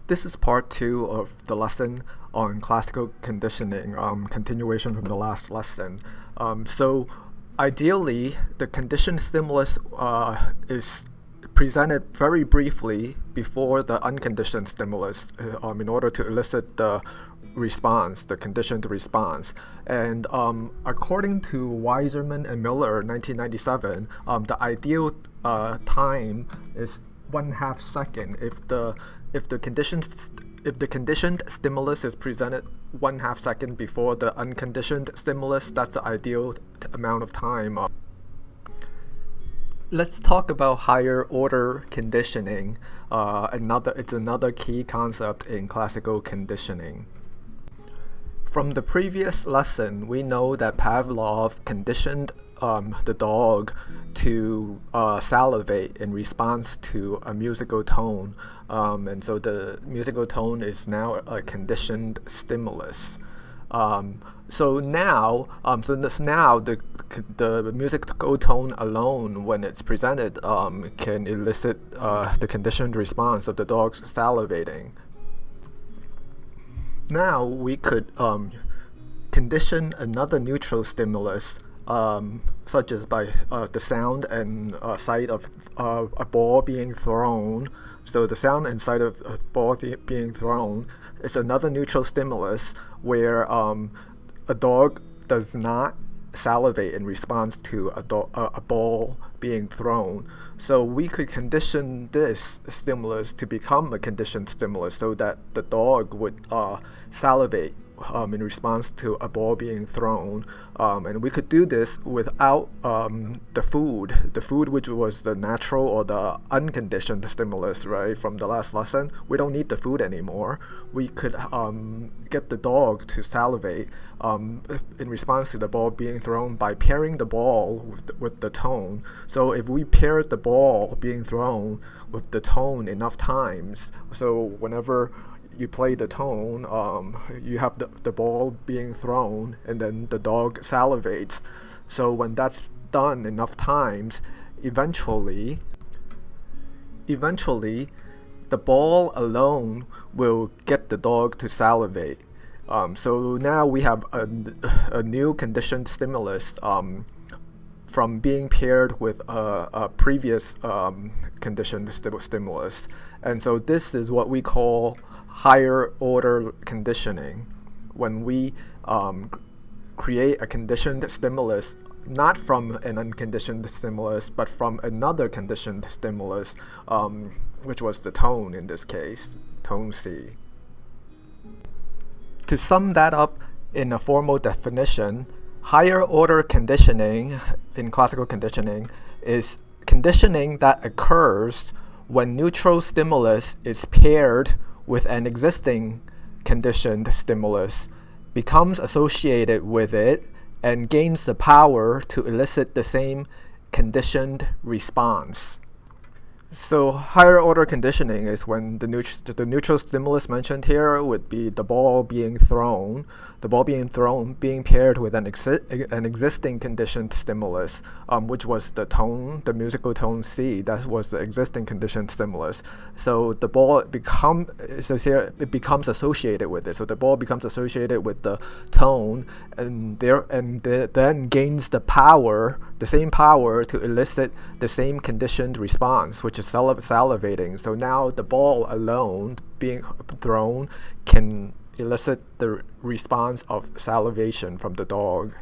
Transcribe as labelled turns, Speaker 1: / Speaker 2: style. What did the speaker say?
Speaker 1: This is part two of the lesson on classical conditioning, continuation from the last lesson. So ideally, the conditioned stimulus is presented very briefly before the unconditioned stimulus in order to elicit the response, the conditioned response. And according to Weiserman and Miller, 1997, the ideal time is 1/2 second if the conditioned stimulus is presented 1/2 second before the unconditioned stimulus. That's the ideal amount of time. Let's talk about higher order conditioning. It's another key concept in classical conditioning. From the previous lesson, we know that Pavlov conditioned the dog to salivate in response to a musical tone, and so the musical tone is now a conditioned stimulus. So now the musical tone alone, when it's presented, can elicit the conditioned response of the dog's salivating. Now we could condition another neutral stimulus, such as by the sound and sight of a ball being thrown. So the sound and sight of a ball being thrown is another neutral stimulus where a dog does not salivate in response to a ball being thrown. So we could condition this stimulus to become a conditioned stimulus so that the dog would salivate in response to a ball being thrown. And we could do this without the food which was the natural or the unconditioned stimulus, right, from the last lesson. We don't need the food anymore. We could get the dog to salivate in response to the ball being thrown by pairing the ball with the tone. So if we pair the ball being thrown with the tone enough times, so whenever you play the tone, you have the ball being thrown and then the dog salivates. So when that's done enough times, eventually the ball alone will get the dog to salivate. So now we have a new conditioned stimulus from being paired with a previous conditioned stimulus. And so this is what we call higher order conditioning, when we create a conditioned stimulus not from an unconditioned stimulus but from another conditioned stimulus, which was the tone in this case, tone C. To sum that up in a formal definition, higher order conditioning in classical conditioning is conditioning that occurs when neutral stimulus is paired with an existing conditioned stimulus, becomes associated with it, and gains the power to elicit the same conditioned response. So higher order conditioning is when the neutral stimulus mentioned here would be the ball being thrown being paired with an existing conditioned stimulus, which was the tone, the musical tone C. That was the existing conditioned stimulus. So the ball becomes associated with it. So the ball becomes associated with the tone, and then gains the same power to elicit the same conditioned response, which is salivating. So now the ball alone being thrown can elicit the response of salivation from the dog.